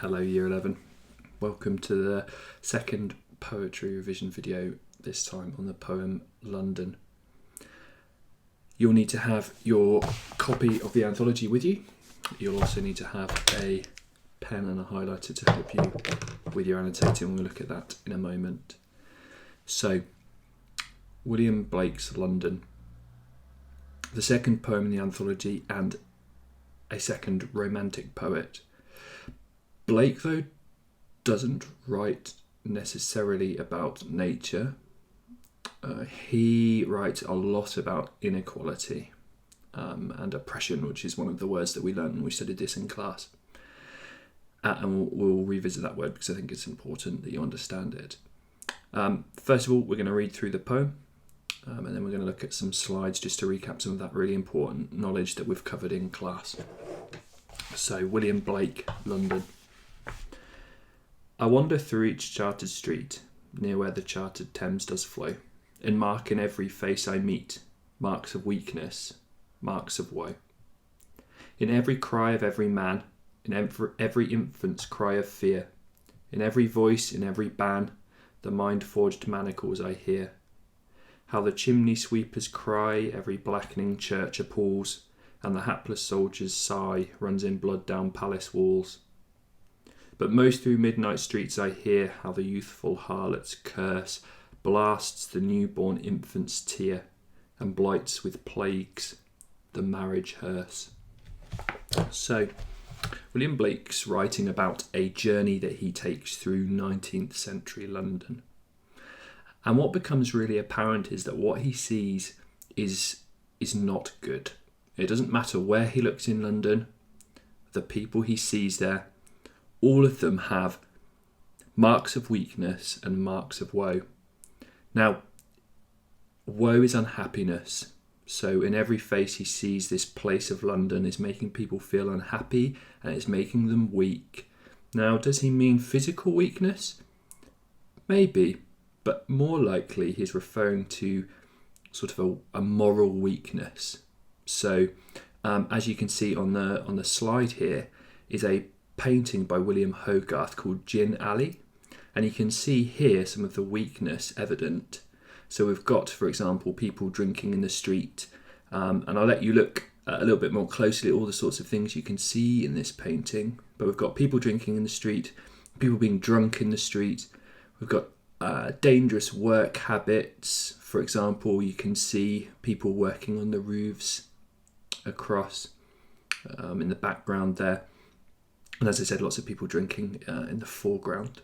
Hello Year 11, welcome to the second poetry revision video, this time on the poem London. You'll need to have your copy of the anthology with you. You'll also need to have a pen and a highlighter to help you with your annotating. We'll look at that in a moment. So, William Blake's London, the second poem in the anthology and a second romantic poet. Blake, though, doesn't write necessarily about nature. He writes a lot about inequality and oppression, which is one of the words that we learned when we studied this in class. And we'll revisit that word because I think it's important that you understand it. First of all, we're going to read through the poem, and then we're going to look at some slides just to recap some of that really important knowledge that we've covered in class. So, William Blake, London. I wander through each chartered street, near where the chartered Thames does flow, and mark in every face I meet marks of weakness, marks of woe. In every cry of every man, in every infant's cry of fear, in every voice, in every ban, the mind-forged manacles I hear. How the chimney sweepers cry, every blackening church appalls, and the hapless soldier's sigh runs in blood down palace walls. But most through midnight streets I hear how the youthful harlot's curse blasts the newborn infant's tear and blights with plagues the marriage hearse. So, William Blake's writing about a journey that he takes through 19th century London. And what becomes really apparent is that what he sees is not good. It doesn't matter where he looks in London, the people he sees there, all of them have marks of weakness and marks of woe. Now, woe is unhappiness. So in every face he sees, this place of London is making people feel unhappy and it's making them weak. Now, does he mean physical weakness? Maybe, but more likely he's referring to sort of a moral weakness. So, as you can see on the slide here, is a painting by William Hogarth called Gin Alley, and you can see here some of the weakness evident. So we've got, for example, people drinking in the street, and I'll let you look a little bit more closely at all the sorts of things you can see in this painting. But we've got people drinking in the street, people being drunk in the street. We've got dangerous work habits. For example, you can see people working on the roofs across in the background there. And as I said, lots of people drinking in the foreground.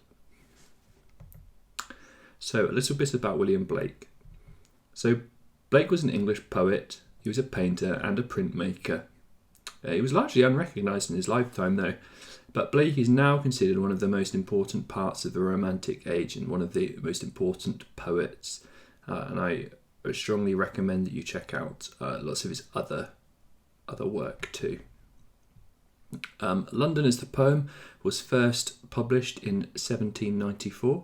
So a little bit about William Blake. So Blake was an English poet. He was a painter and a printmaker. He was largely unrecognised in his lifetime though. But Blake is now considered one of the most important parts of the Romantic Age and one of the most important poets. And I strongly recommend that you check out lots of his other work too. London as the poem was first published in 1794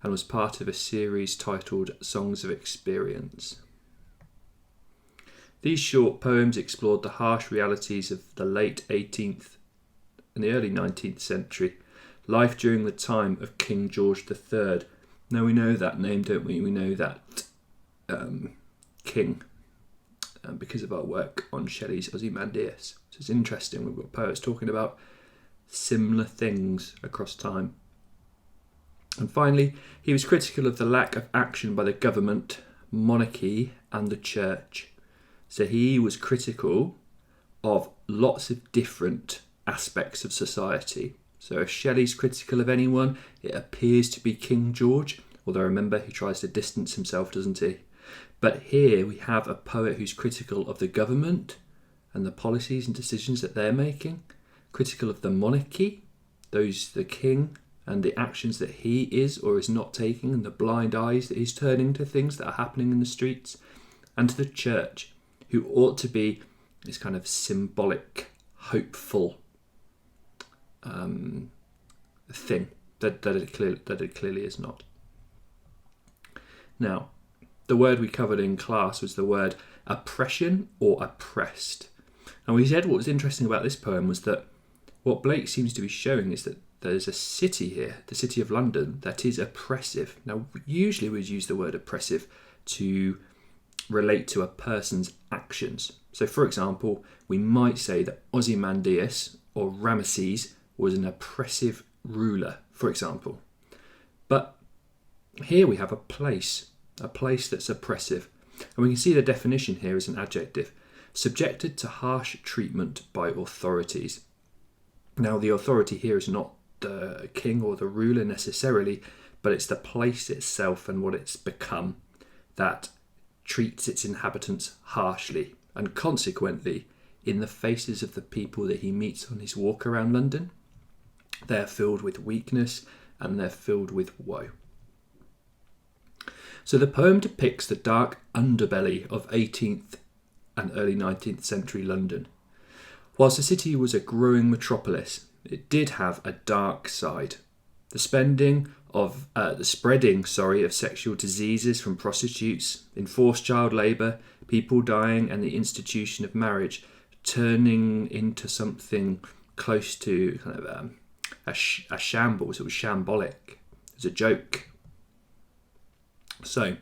and was part of a series titled Songs of Experience. These short poems explored the harsh realities of the late 18th and the early 19th century, life during the time of King George III. Now we know that name, don't we? We know that king because of our work on Shelley's Ozymandias. So it's interesting, we've got poets talking about similar things across time. And finally, he was critical of the lack of action by the government, monarchy and the church. So he was critical of lots of different aspects of society. So if Shelley's critical of anyone, it appears to be King George, although remember he tries to distance himself, doesn't he? But here we have a poet who's critical of the government and the policies and decisions that they're making, critical of the monarchy, the king, and the actions that he is or is not taking, and the blind eyes that he's turning to things that are happening in the streets, and to the church, who ought to be this kind of symbolic, hopeful thing that it clearly is not. Now, the word we covered in class was the word oppression or oppressed. And we said what was interesting about this poem was that what Blake seems to be showing is that there's a city here, the city of London, that is oppressive. Now, usually we'd use the word oppressive to relate to a person's actions. So, for example, we might say that Ozymandias or Ramesses was an oppressive ruler, for example. But here we have a place that's oppressive. And we can see the definition here is an adjective, subjected to harsh treatment by authorities. Now, the authority here is not the king or the ruler necessarily, but it's the place itself and what it's become that treats its inhabitants harshly, and consequently, in the faces of the people that he meets on his walk around London, they're filled with weakness and they're filled with woe. So the poem depicts the dark underbelly of 18th and early 19th century London. Whilst the city was a growing metropolis, it did have a dark side. The spreading of sexual diseases from prostitutes, enforced child labour, people dying, and the institution of marriage turning into something close to kind of a shambles. It was shambolic. It was a joke. So,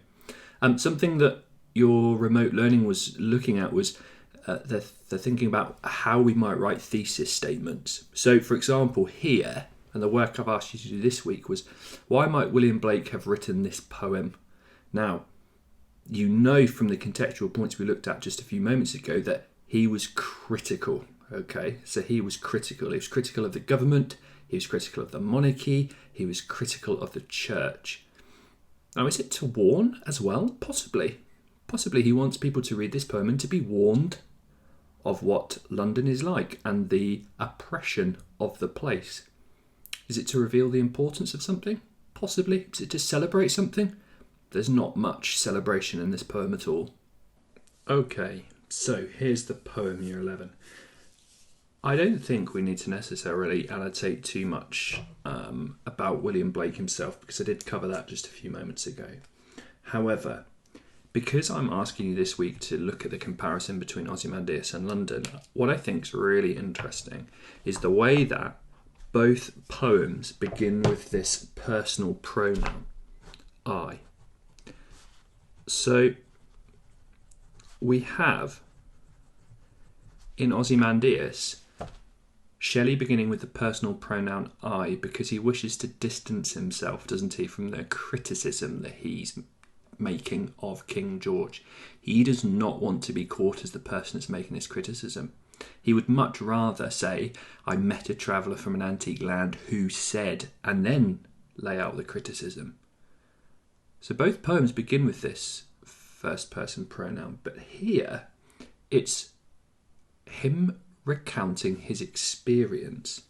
something that your remote learning was looking at was they're thinking about how we might write thesis statements. So, for example, here, and the work I've asked you to do this week was, why might William Blake have written this poem? Now, you know from the contextual points we looked at just a few moments ago that he was critical, okay? So he was critical. He was critical of the government, he was critical of the monarchy, he was critical of the church. Now, is it to warn as well? Possibly. Possibly he wants people to read this poem and to be warned of what London is like and the oppression of the place. Is it to reveal the importance of something? Possibly. Is it to celebrate something? There's not much celebration in this poem at all. Okay, so here's the poem, Year 11. I don't think we need to necessarily annotate too much about William Blake himself, because I did cover that just a few moments ago. However, because I'm asking you this week to look at the comparison between Ozymandias and London, what I think is really interesting is the way that both poems begin with this personal pronoun, I. So we have in Ozymandias Shelley beginning with the personal pronoun I because he wishes to distance himself, doesn't he, from the criticism that he's making of King George. He does not want to be caught as the person that's making this criticism. He would much rather say, I met a traveller from an antique land who said, and then lay out the criticism. So both poems begin with this first person pronoun, but here it's him recounting his experience.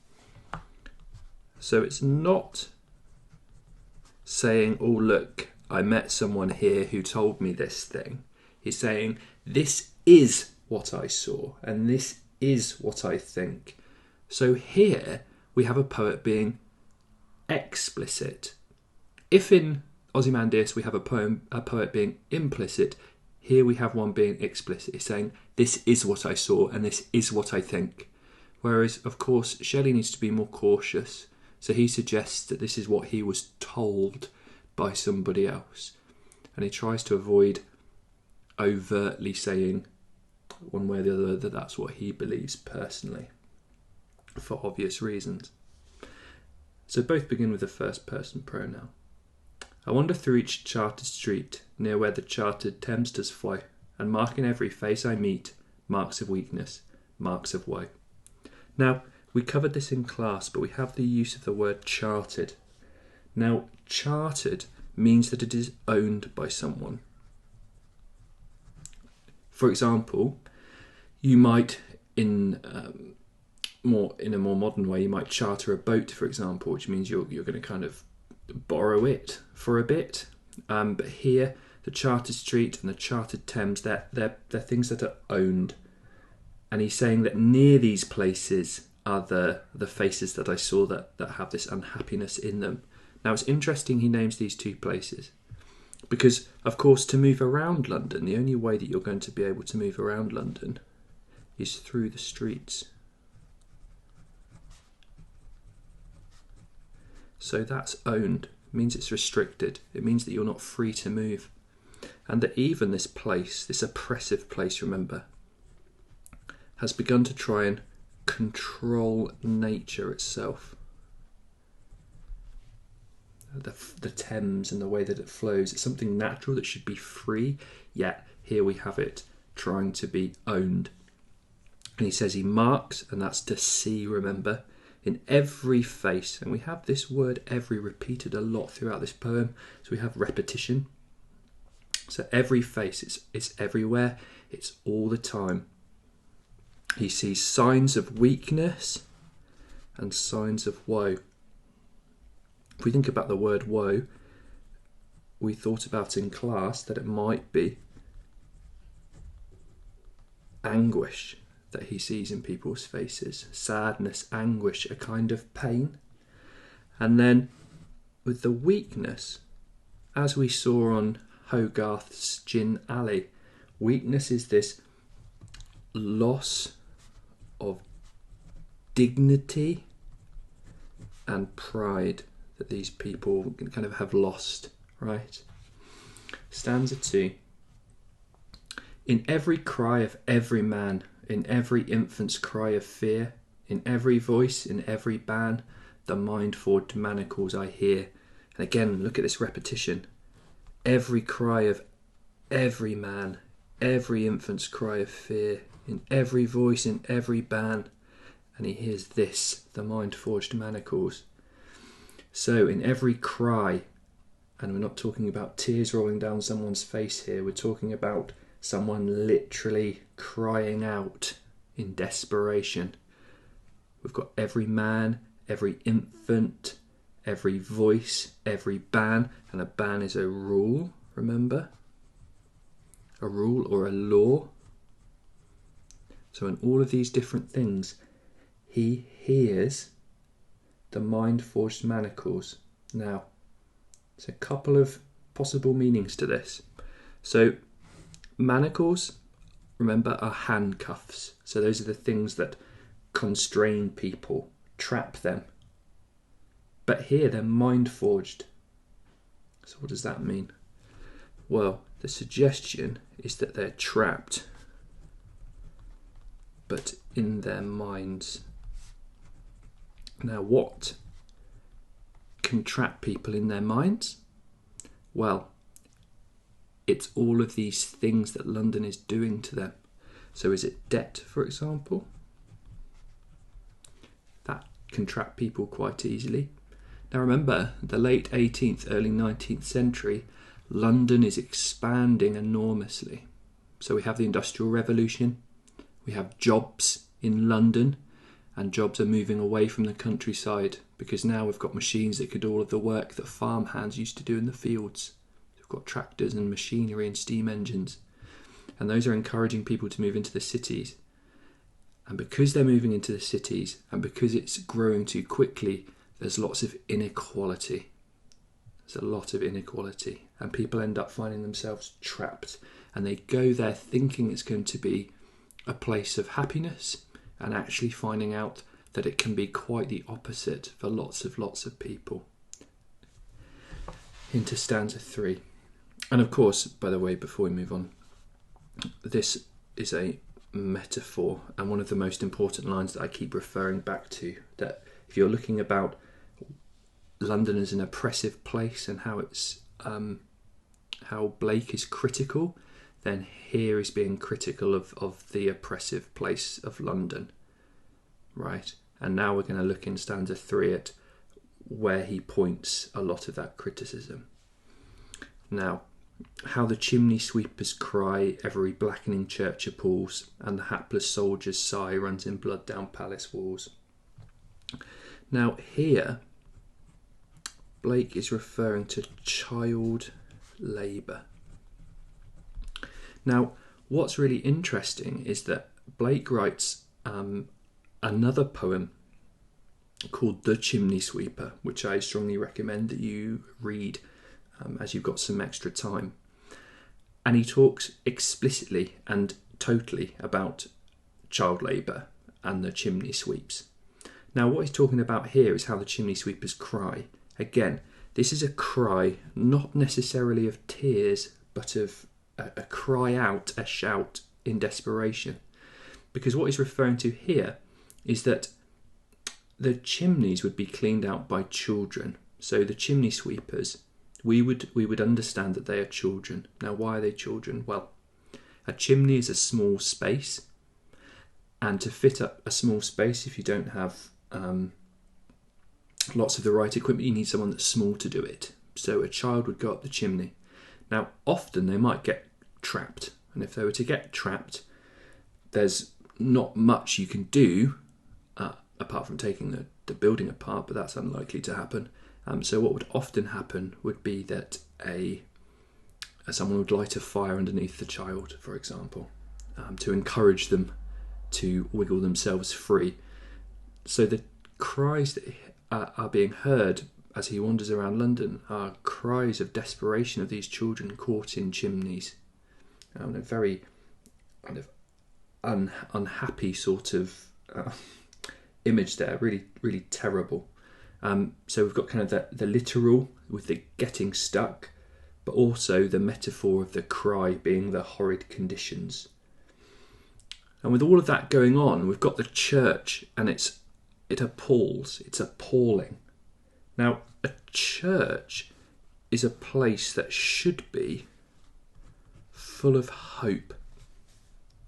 So it's not saying, oh look, I met someone here who told me this thing. He's saying, this is what I saw and this is what I think. So here we have a poet being explicit. If in Ozymandias we have a poet being implicit, here we have one being explicit. He's saying, this is what I saw and this is what I think. Whereas, of course, Shelley needs to be more cautious. So he suggests that this is what he was told by somebody else. And he tries to avoid overtly saying one way or the other that that's what he believes personally, for obvious reasons. So both begin with the first person pronoun. I wander through each chartered street, near where the chartered Thames does flow, and mark in every face I meet marks of weakness, marks of woe. Now, we covered this in class, but we have the use of the word chartered. Now, chartered means that it is owned by someone. For example, you might, in a more modern way, you might charter a boat, for example, which means you're going to kind of borrow it for a bit. But here, the chartered street and the chartered Thames, they're things that are owned. And he's saying that near these places are the faces that I saw that have this unhappiness in them. Now, it's interesting he names these two places because, of course, to move around London, the only way that you're going to be able to move around London is through the streets. So that's owned. It means it's restricted. It means that you're not free to move. And that even this place, this oppressive place, remember, has begun to try and control nature itself. The Thames and the way that it flows, it's something natural that should be free, yet here we have it trying to be owned. And he says he marks, and that's to see, remember, in every face. And we have this word every repeated a lot throughout this poem, so we have repetition. So every face, it's everywhere, it's all the time. He sees signs of weakness and signs of woe. If we think about the word woe, we thought about in class that it might be anguish that he sees in people's faces. Sadness, anguish, a kind of pain. And then with the weakness, as we saw on Hogarth's Gin Alley, weakness is this loss of dignity and pride that these people kind of have lost, right? Stanza 2. In every cry of every man, in every infant's cry of fear, in every voice, in every ban, the mind-forged manacles I hear. And again, look at this repetition. Every cry of every man, every infant's cry of fear, in every voice, in every ban. And he hears this, the mind-forged manacles. So in every cry, and we're not talking about tears rolling down someone's face here, we're talking about someone literally crying out in desperation. We've got every man, every infant, every voice, every ban, and a ban is a rule, remember? A rule or a law. So in all of these different things, he hears the mind-forged manacles. Now, there's a couple of possible meanings to this. So, manacles, remember, are handcuffs. So those are the things that constrain people, trap them. But here they're mind-forged. So what does that mean? Well, the suggestion is that they're trapped, but in their minds. Now, what can trap people in their minds? Well, it's all of these things that London is doing to them. So is it debt, for example? That can trap people quite easily. Now remember, the late 18th, early 19th century, London is expanding enormously. So we have the Industrial Revolution, we have jobs in London, and jobs are moving away from the countryside because now we've got machines that could do all of the work that farmhands used to do in the fields. We've got tractors and machinery and steam engines. And those are encouraging people to move into the cities. And because they're moving into the cities and because it's growing too quickly, there's lots of inequality. There's a lot of inequality. And people end up finding themselves trapped. And they go there thinking it's going to be a place of happiness, and actually finding out that it can be quite the opposite for lots of people. Into stanza 3. And of course, by the way, before we move on, this is a metaphor, and one of the most important lines that I keep referring back to, that if you're looking about London as an oppressive place and how it's how Blake is critical, then here is being critical of the oppressive place of London, right? And now we're going to look in stanza 3 at where he points a lot of that criticism. Now, how the chimney sweepers cry, every blackening church appalls, and the hapless soldier's sigh runs in blood down palace walls. Now here, Blake is referring to child labour. Now, what's really interesting is that Blake writes another poem called The Chimney Sweeper, which I strongly recommend that you read as you've got some extra time. And he talks explicitly and totally about child labour and the chimney sweeps. Now, what he's talking about here is how the chimney sweepers cry. Again, this is a cry, not necessarily of tears, but of a cry out, a shout in desperation. Because what he's referring to here is that the chimneys would be cleaned out by children. So the chimney sweepers, we would understand that they are children. Now, why are they children? Well, a chimney is a small space, and to fit up a small space, if you don't have lots of the right equipment, you need someone that's small to do it. So a child would go up the chimney. Now, often they might get trapped, and if they were to get trapped, there's not much you can do apart from taking the building apart, but that's unlikely to happen. So what would often happen would be that someone would light a fire underneath the child, for example, to encourage them to wiggle themselves free. So the cries that are being heard as he wanders around London are cries of desperation of these children caught in chimneys. A very kind of unhappy sort of image there, really, really terrible. So we've got kind of the literal with the getting stuck, but also the metaphor of the cry being the horrid conditions. And with all of that going on, we've got the church, and it appalls, it's appalling. Now, a church is a place that should be full of hope.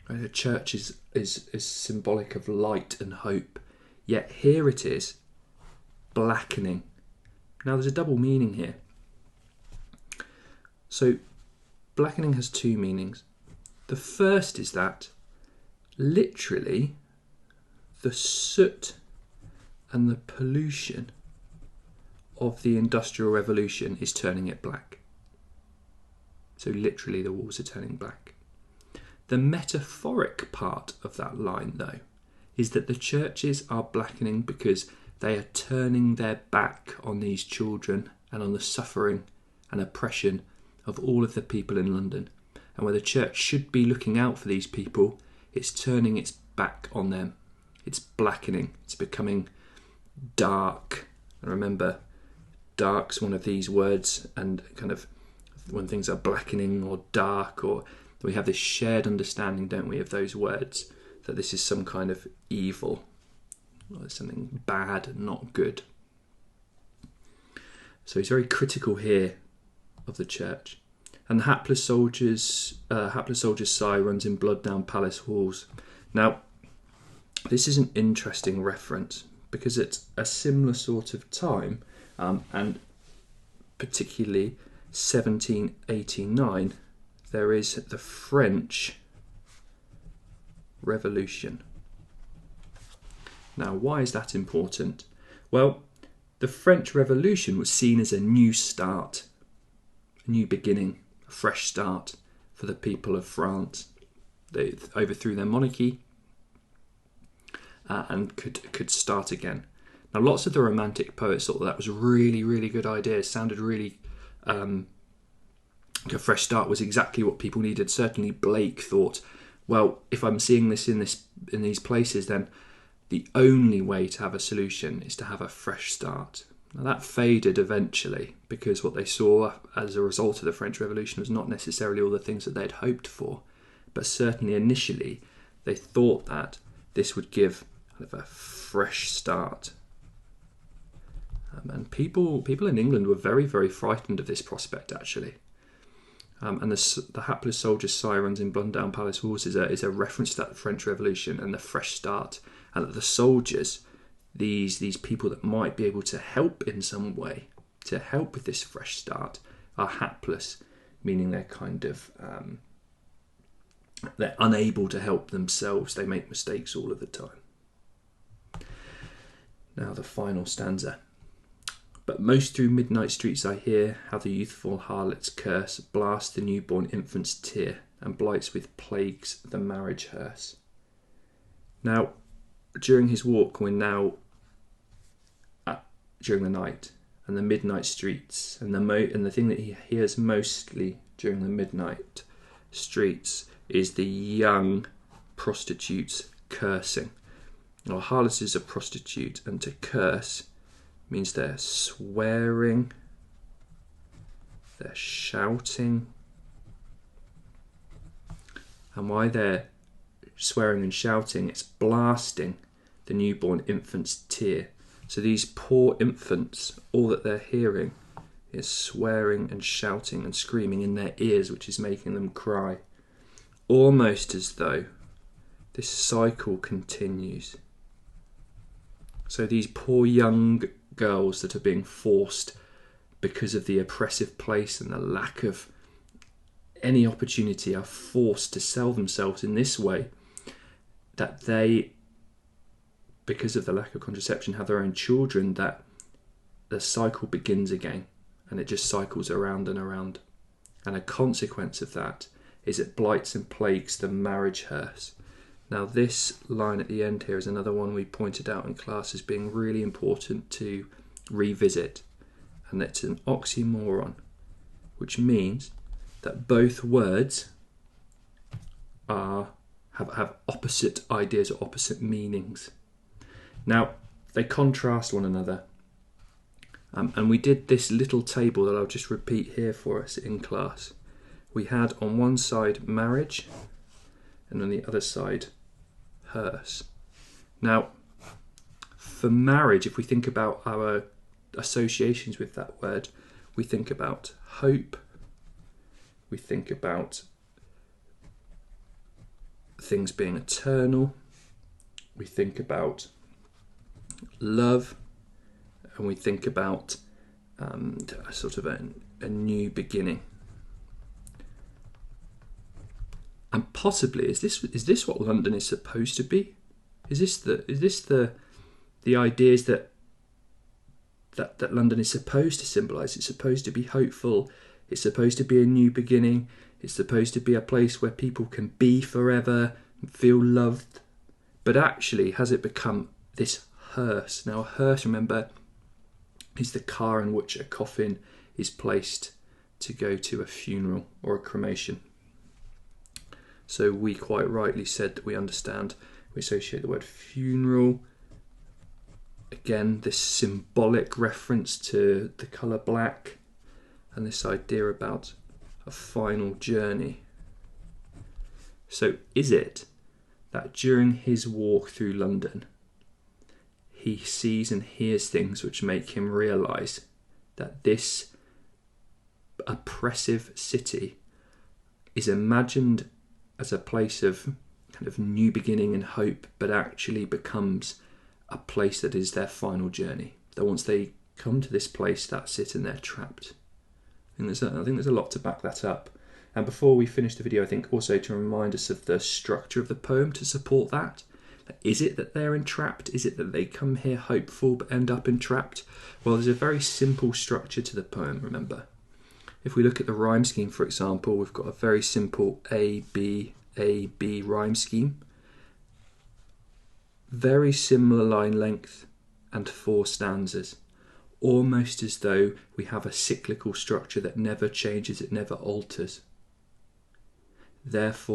A church is symbolic of light and hope, yet here it is, blackening. Now, there's a double meaning here. So, blackening has two meanings. The first is that literally the soot and the pollution of the Industrial Revolution is turning it black. So literally the walls are turning black. The metaphoric part of that line, though, is that the churches are blackening because they are turning their back on these children and on the suffering and oppression of all of the people in London. And where the church should be looking out for these people, it's turning its back on them. It's blackening. It's becoming dark. And remember, dark's one of these words, and kind of when things are blackening or dark, or we have this shared understanding, don't we, of those words, that this is some kind of evil, or something bad and not good. So he's very critical here of the church. And the hapless soldier's sigh runs in blood down palace walls. Now, this is an interesting reference because it's a similar sort of time, and particularly 1789, there is the French Revolution. Now, why is that important? Well, the French Revolution was seen as a new start, a new beginning, a fresh start for the people of France. They overthrew their monarchy and could start again. Now, lots of the Romantic poets thought that was a really, really good idea. It sounded really a fresh start was exactly what people needed. Certainly, Blake thought, well, if I'm seeing this in these places, then the only way to have a solution is to have a fresh start. Now, that faded eventually because what they saw as a result of the French Revolution was not necessarily all the things that they'd hoped for, but certainly initially they thought that this would give kind of a fresh start. And people in England were very, very frightened of this prospect, actually. And the hapless soldier's sigh runs in blood down palace walls is a reference to that French Revolution and the fresh start, and that the soldiers, these people that might be able to help in some way, to help with this fresh start, are hapless, meaning they're kind of they're unable to help themselves. They make mistakes all of the time. Now the final stanza. But most through midnight streets I hear how the youthful harlot's curse blasts the newborn infant's tear and blights with plagues the marriage hearse. Now, during his walk, we're now during the night and the midnight streets, and the thing that he hears mostly during the midnight streets is the young prostitutes cursing. Well, harlot is a prostitute, and to curse means they're swearing, they're shouting. And why they're swearing and shouting, it's blasting the newborn infant's tear. So these poor infants, all that they're hearing is swearing and shouting and screaming in their ears, which is making them cry. Almost as though this cycle continues. So these poor young girls that are being forced because of the oppressive place and the lack of any opportunity are forced to sell themselves in this way, that they, because of the lack of contraception, have their own children, that the cycle begins again and it just cycles around and around. And a consequence of that is it blights and plagues the marriage hearse. Now this line at the end here is another one we pointed out in class as being really important to revisit, and it's an oxymoron, which means that both words have opposite ideas or opposite meanings. Now they contrast one another, and we did this little table that I'll just repeat here for us in class. We had on one side marriage and on the other side hearse. Now for marriage, if we think about our associations with that word, we think about hope, we think about things being eternal, we think about love, and we think about sort of a new beginning. And possibly, is this what London is supposed to be? Is this the ideas that London is supposed to symbolise? It's supposed to be hopeful. It's supposed to be a new beginning. It's supposed to be a place where people can be forever and feel loved. But actually, has it become this hearse? Now, a hearse, remember, is the car in which a coffin is placed to go to a funeral or a cremation. So we quite rightly said that we associate the word funeral. Again, this symbolic reference to the colour black and this idea about a final journey. So is it that during his walk through London, he sees and hears things which make him realise that this oppressive city is imagined as a place of kind of new beginning and hope, but actually becomes a place that is their final journey. That once they come to this place, that's it, and they're trapped. And I think there's a lot to back that up. And before we finish the video, I think also to remind us of the structure of the poem to support that. Is it that they're entrapped? Is it that they come here hopeful but end up entrapped? Well, there's a very simple structure to the poem, remember. If we look at the rhyme scheme, for example, we've got a very simple A-B rhyme scheme. Very similar line length and 4 stanzas. Almost as though we have a cyclical structure that never changes, it never alters. Therefore,